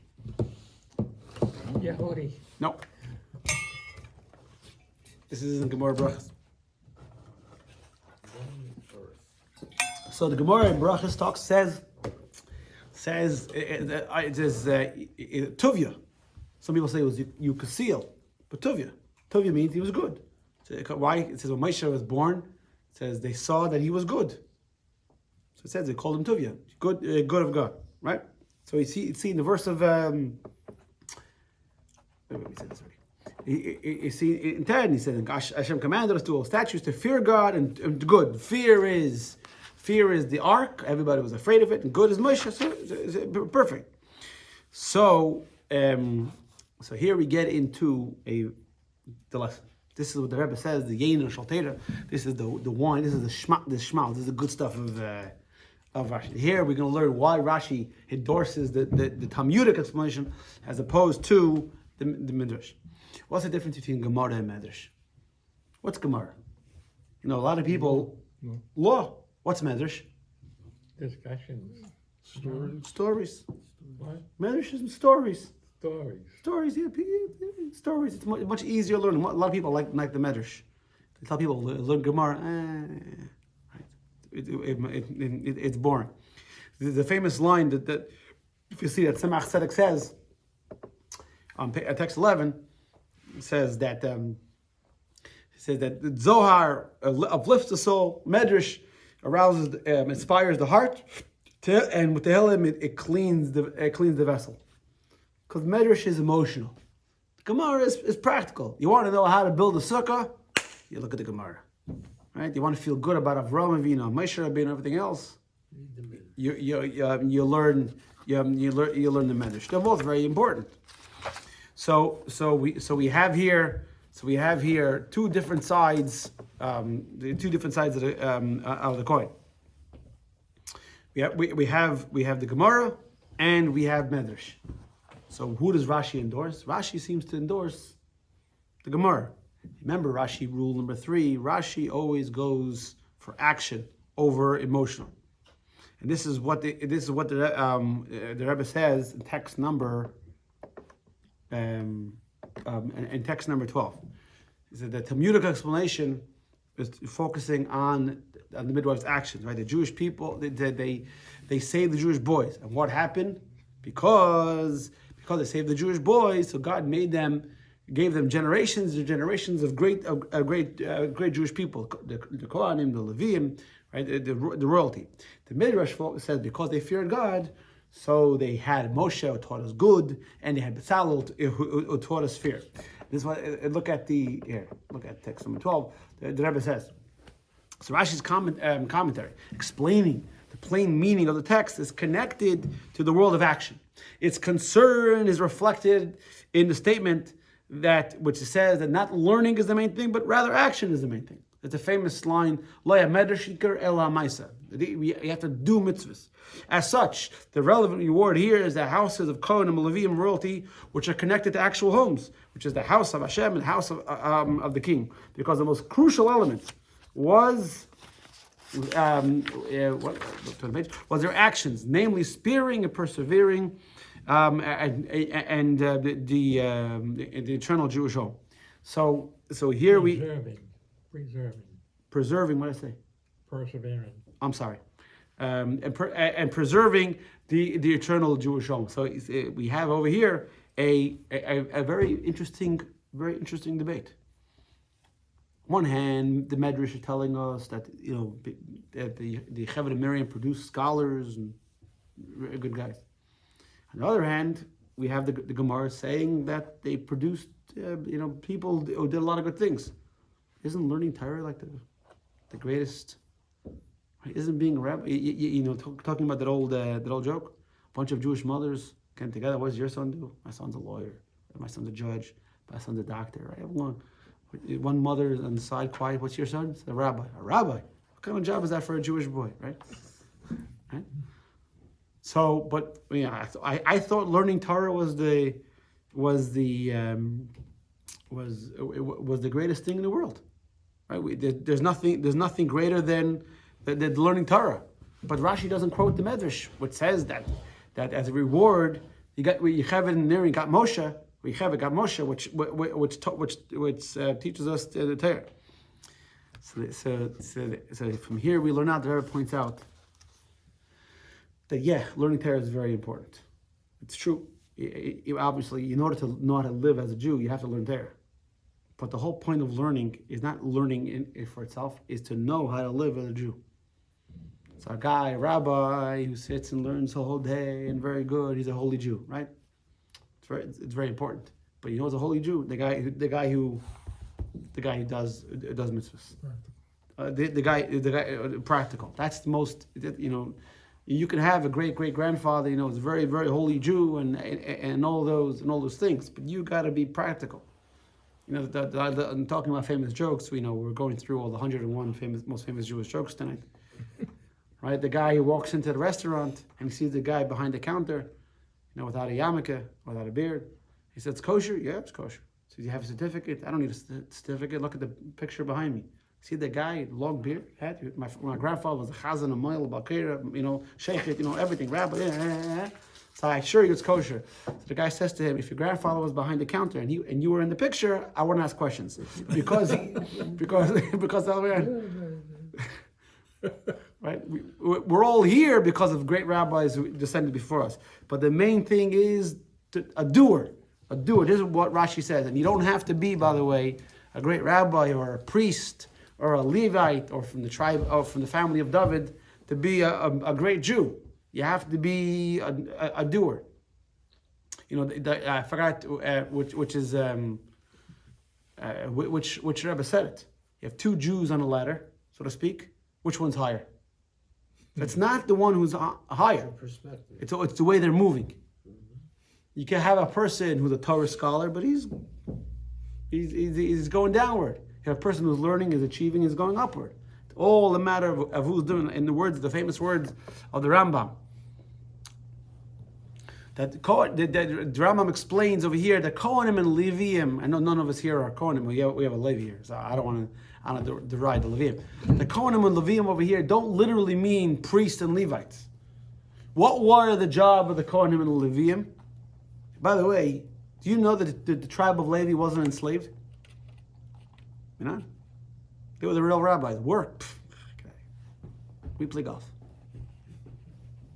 Yehudi. No. This isn't Gemara Brachas. So the Gemara in Brachas says it says Tuvia. Some people say it was Yukasil, but Tuvia. Tuvia means he was good. So why? It says when Moshe was born, it says they saw that he was good. So it says they called him Tuvia, good, good of God, right? So you see in the verse of we said this already. You see in 10, he said Hashem commanded us to all statutes to fear God and good. Fear is the ark. Everybody was afraid of it, and good is Moshe. So it's perfect. So so here we get into the lesson. This is what the Rebbe says. The Yain and Shaltera. This is the wine. This is the Shmot. This is the good stuff of Rashi. Here we're going to learn why Rashi endorses the Talmudic explanation as opposed to the Midrash. What's the difference between Gemara and Midrash? What's Gemara? You know, a lot of people law. What's Midrash? Discussions. Stories. What? Midrash is stories. Stories. Yeah, stories. It's much easier to learn. A lot of people like the Midrash. They tell people learn Gemara. Right. It's boring. The famous line that if you see that Tzemach Tzedek says on text 11, it says that the Zohar uplifts the soul, Medrash arouses, inspires the heart, and with the Tehillim it cleans the vessel. Because Medrash is emotional. Gemara is practical. You want to know how to build a sukkah? You look at the Gemara, right? You want to feel good about Avraham Avinu, Moshe Rabbeinu, and everything else. You learn the Medrash. They're both very important. So we have here two different sides, the two different sides of the coin. We have the Gemara and we have Medrash. So who does Rashi endorse? Rashi seems to endorse the Gemara. Remember Rashi rule number 3. Rashi always goes for action over emotional, and this is what the Rebbe says in text number. In text number 12, he said the Talmudic explanation is focusing on the midwives' actions. Right, the Jewish people they saved the Jewish boys, and what happened? Because they saved the Jewish boys, so God gave them generations of great Jewish people, the Kohanim, the Leviim, right, the royalty. The Midrash says because they feared God. So they had Moshe who taught us good, and they had Bezalel who taught us fear. This is what look at text number 12. The Rebbe says. So Rashi's commentary explaining the plain meaning of the text is connected to the world of action. Its concern is reflected in the statement which says that not learning is the main thing, but rather action is the main thing. It's a famous line, "Lo yamedrash ikar ela ma'isa." You have to do mitzvahs. As such, the relevant reward here is the houses of Kohen and Leviim royalty, which are connected to actual homes, which is the house of Hashem and the house of the king. Because the most crucial element was their actions, namely spearing and persevering, and the eternal Jewish home. So here preserving. What did I say? Persevering. I'm sorry, and preserving the eternal Jewish home. So we have over here a very interesting debate. On one hand, the Medrash is telling us that that the Cheved and Miriam produced scholars and good guys. On the other hand, we have the Gemara saying that they produced people who did a lot of good things. Isn't learning Torah like the greatest? Right? Isn't being a rabbi? Talking about that old joke. A bunch of Jewish mothers came together. What does your son do? My son's a lawyer. My son's a judge. My son's a doctor. Right? One mother on the side, quiet. What's your son? It's a rabbi. A rabbi. What kind of job is that for a Jewish boy? Right? Right? So, but I thought learning Torah was the greatest thing in the world. Right? There's nothing greater than learning Torah. But Rashi doesn't quote the Medrash, which says that as a reward, Yecheved and Miriam got Moshe. Yecheved got Moshe, which teaches us the Torah. So from here we learn out. The Rebbe points out that learning Torah is very important. It's true. Obviously, in order to know how to live as a Jew, you have to learn Torah. But the whole point of learning is not learning for itself, is to know how to live as a Jew. So a rabbi who sits and learns the whole day and very good, he's a holy Jew, right? It's very important. But you know what's a holy Jew? The guy who does mitzvahs. The guy practical. That's the most, you can have a great grandfather, is a very, very holy Jew and all those things, but you got to be practical. I'm talking about famous jokes. We're going through all the 101 most famous Jewish jokes tonight, right? The guy who walks into the restaurant and he sees the guy behind the counter, without a yarmulke, without a beard. He says, "It's kosher." Yeah, it's kosher. So do you have a certificate? I don't need a certificate. Look at the picture behind me. See the guy, long beard, hat. My grandfather was a chazan, a moil, bakira, sheikhet, everything, rabbi. So I assure you it's kosher. So the guy says to him, if your grandfather was behind the counter and you were in the picture, I wouldn't ask questions because right? We're all here because of great rabbis who descended before us. But the main thing is a doer. This is what Rashi says, and you don't have to be, by the way, a great rabbi or a priest or a Levite or from the tribe or from the family of David to be a great Jew. You have to be a doer. I forgot which Rebbe said it. You have two Jews on a ladder, so to speak. Which one's higher? It's not the one who's higher. Perspective. It's the way they're moving. You can have a person who's a Torah scholar, but he's going downward. You have a person who's learning, is achieving, is going upward. It's all a matter of who's doing. In the famous words of the Rambam, that the Rambam explains over here that Kohanim and Leviim. I know none of us here are Kohanim. We have a Levi here, so I don't want to deride the Leviim. The Kohanim and Leviim over here don't literally mean priests and Levites. What were the job of the Kohanim and Leviim? By the way, do you know that the tribe of Levi wasn't enslaved? They were the real rabbis. Work. Okay. We play golf.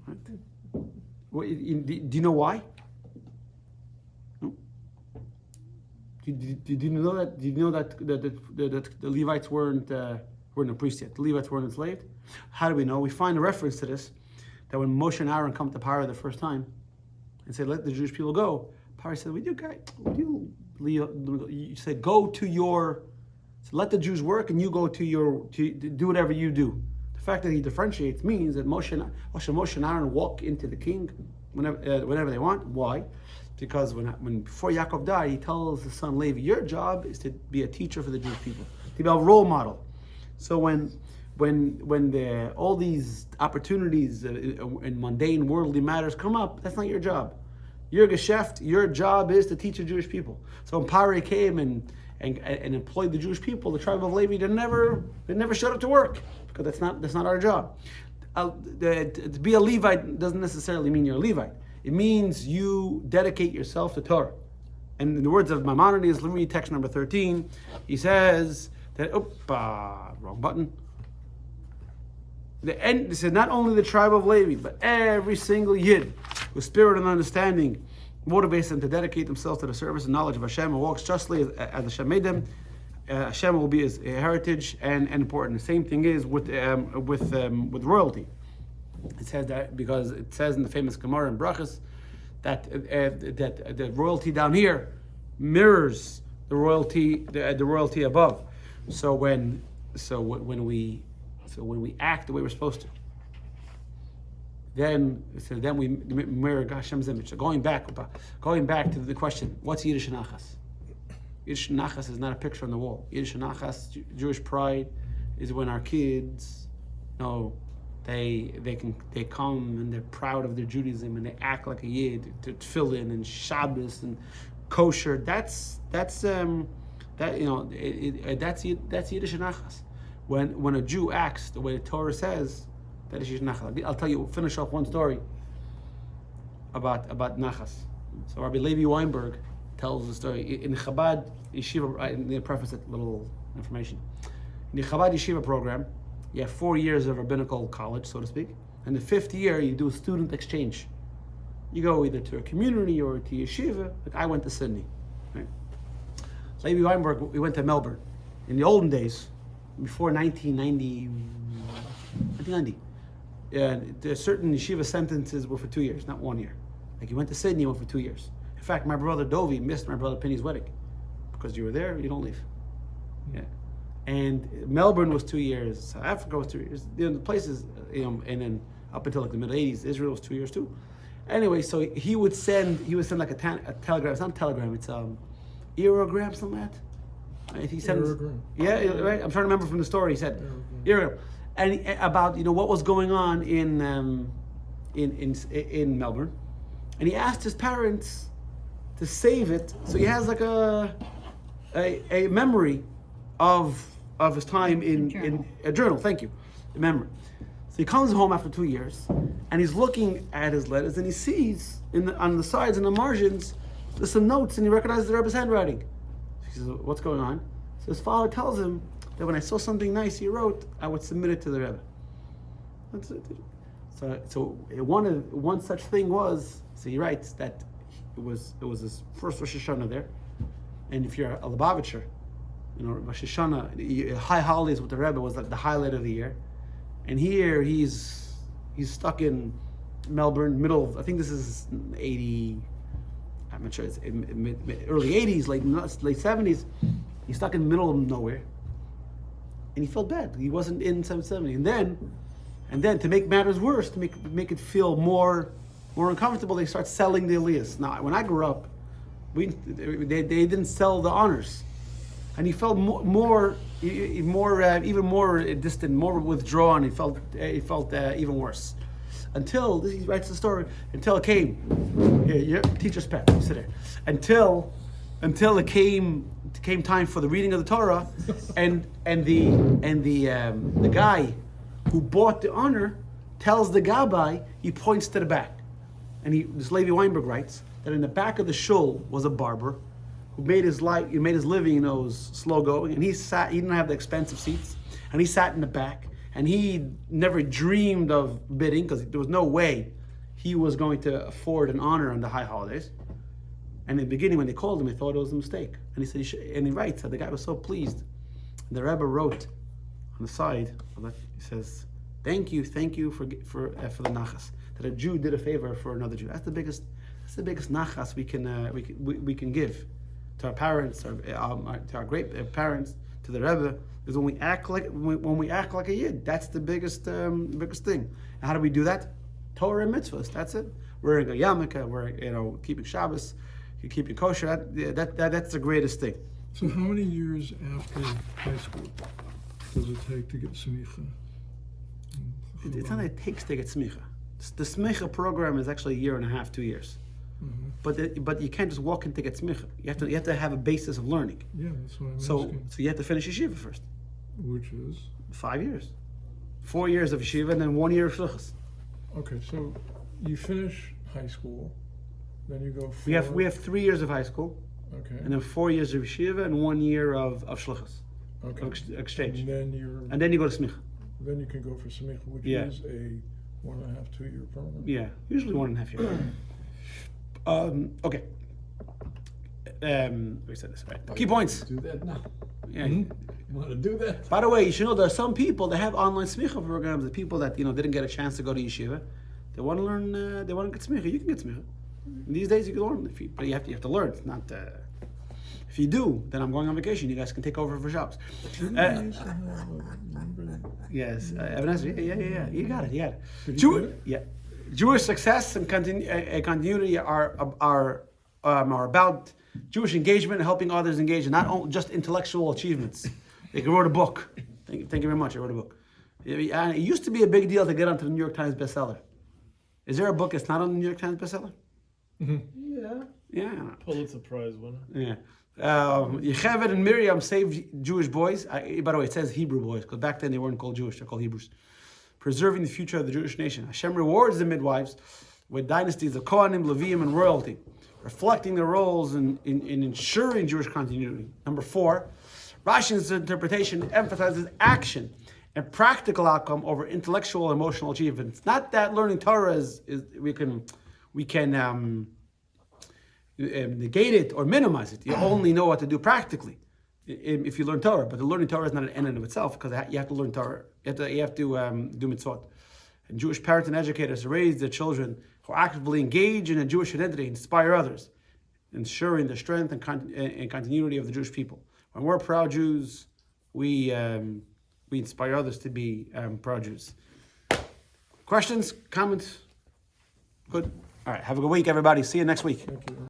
Right? Do you know why? No? Did you know that? Did you know that the Levites weren't a priest yet? The Levites weren't enslaved. How do we know? We find a reference to this that when Moshe and Aaron come to Paro the first time and say, "Let the Jewish people go," Paro said, "You say go to your." So let the Jews work and you go to do whatever you do. The fact that he differentiates means that Moshe and Aaron walk into the king whenever they want. Why? Because when before Yaakov died, he tells his son Levi, your job is to be a teacher for the Jewish people, to be a role model. So when all these opportunities in mundane worldly matters come up, that's not your job. Your geschäft, your job is to teach the Jewish people. So when Pari came and employed the Jewish people, the tribe of Levi, they never showed up to work because that's not our job. To be a Levite doesn't necessarily mean you're a Levite. It means you dedicate yourself to Torah. And in the words of Maimonides, let me read text number 13. He says that wrong button. This is not only the tribe of Levi, but every single Yid with spirit and understanding motivates them to dedicate themselves to the service and knowledge of Hashem and walks justly as Hashem made them. Hashem will be his heritage and important. The same thing is with royalty. It says that because it says in the famous Gemara in Brachas that the royalty down here mirrors the royalty above. So when we act the way we're supposed to, then we mirror Hashem's image. So going back to the question, what's Yiddish Nachas? Yiddish Nachas is not a picture on the wall. Yiddish Nachas, Jewish pride, is when our kids, they come and they're proud of their Judaism and they act like a Yid, to tefillin and Shabbos and kosher. That's Yiddish Nachas. When a Jew acts the way the Torah says, that is Yiddish Nachas. I'll tell you, finish off one story about Nachas. So Rabbi Levi Weinberg tells the story in Chabad Yeshiva. In the preface, a little information. In the Chabad Yeshiva program, you have 4 years of rabbinical college, so to speak, And the 5th year, you do a student exchange. You go either to a community or to yeshiva. Like I went to Sydney. Right? Levi Weinberg, we went to Melbourne. In the olden days, before 1990, there's certain yeshiva sentences were for 2 years, not 1 year. Like you went to Sydney, you went for 2 years. In fact, my brother Dovi missed my brother Penny's wedding because you were there, you don't leave. Yeah. And Melbourne was 2 years, South Africa was 2 years. The places, and then up until like the middle 80s, Israel was 2 years too. Anyway, so he would send like a telegram. It's not a telegram. It's aerogram, something like that. Right? He sends. Aerogram. Yeah, right. I'm trying to remember from the story. He said aerogram, and about what was going on in Melbourne, and he asked his parents to save it, so he has like a memory of his time in a journal. Thank you, a memory. So he comes home after 2 years, and he's looking at his letters, and he sees on the sides and the margins there's some notes, and he recognizes the Rebbe's handwriting. He says, "What's going on?" So his father tells him that when I saw something nice he wrote, I would submit it to the Rebbe. That's it. So one such thing was. So he writes that it was his first Rosh Hashanah there, and if you're a Lubavitcher, Rosh Hashanah, high holidays with the Rebbe was like the highlight of the year. And here he's stuck in Melbourne, I think this is 80, I'm not sure, it's early 80s, late 70s. He's stuck in the middle of nowhere. And he felt bad. He wasn't in 770. And then to make matters worse, to make it feel more uncomfortable, they start selling the Elias. Now, when I grew up, they didn't sell the honors. And he felt even more distant, more withdrawn. He felt even worse. Until he writes the story. Until it came. Here, teacher's pet. Sit there. Until it came time for the reading of the Torah, and the guy who bought the honor tells the gabbai, he points to the back, and this Levi Weinberg writes that in the back of the shul was a barber who made his living, was slow going, and he didn't have the expensive seats, and he sat in the back, and he never dreamed of bidding because there was no way he was going to afford an honor on the high holidays. And in the beginning, when they called him, he thought it was a mistake, and he said, and he writes that the guy was so pleased. The Rebbe wrote on the side of it, he says, "Thank you for the nachas, that a Jew did a favor for another Jew." That's the biggest nachas we can give to our parents, to our great parents, to the Rebbe, is when we act like a Yid. That's the biggest thing. And how do we do that? Torah and mitzvahs. That's it. We're in a yarmulke. We're keeping Shabbos, keeping kosher. That's the greatest thing. So how many years after high school does it take to get smicha? It's not that it takes to get smicha. The smicha program is actually a year and a half, 2 years. Mm-hmm. But you can't just walk in to get smicha. You have to have a basis of learning. Yeah, that's what I'm So asking. you have to finish yeshiva first. Which is? 5 years. 4 years of yeshiva and then 1 year of shluchas. Okay, so you finish high school, then you go. We have 3 years of high school, Okay. and then 4 years of yeshiva and 1 year of shluchas, Okay. of exchange, And then you go to smicha. then you can go for smicha, which Yeah. is a 1.5, 2 year program. Yeah, usually 1.5 years. Okay. We said this right. Key points. Do that now. Yeah. You want to do that? By the way, you should know there are some people that have online smicha programs. The people that didn't get a chance to go to yeshiva, they want to learn. They want to get smicha. You can get smicha. These days you can learn, but you have to learn. It's not. If you do, then I'm going on vacation. You guys can take over for Shabbos. Didn't they used to have remember that? Yes, Ebenezer. Yeah. You got it. Did you get it? Yeah. Jewish success and continuity are about Jewish engagement and helping others engage, and not only just intellectual achievements. They wrote a book. Thank you very much. I wrote a book. It used to be a big deal to get onto the New York Times bestseller. Is there a book that's not on the New York Times bestseller? Yeah. Yeah. Pulitzer Prize winner. Yeah. Yocheved and Miriam saved Jewish boys. By the way, it says Hebrew boys, because back then they weren't called Jewish, they're called Hebrews. Preserving the future of the Jewish nation. Hashem rewards the midwives with dynasties of Kohanim, Leviim, and royalty, reflecting their roles in ensuring Jewish continuity. Number 4, Rashi's interpretation emphasizes action and practical outcome over intellectual and emotional achievement. It's not that learning Torah is we can negate it or minimize it. You only know what to do practically if you learn Torah. But the learning Torah is not an end in of itself, because you have to learn Torah. You have to do mitzvot. And Jewish parents and educators raise their children who actively engage in a Jewish identity, inspire others, ensuring the strength and continuity of the Jewish people. When we're proud Jews, we inspire others to be proud Jews. Questions, comments? Good. All right. Have a good week, everybody. See you next week. Thank you.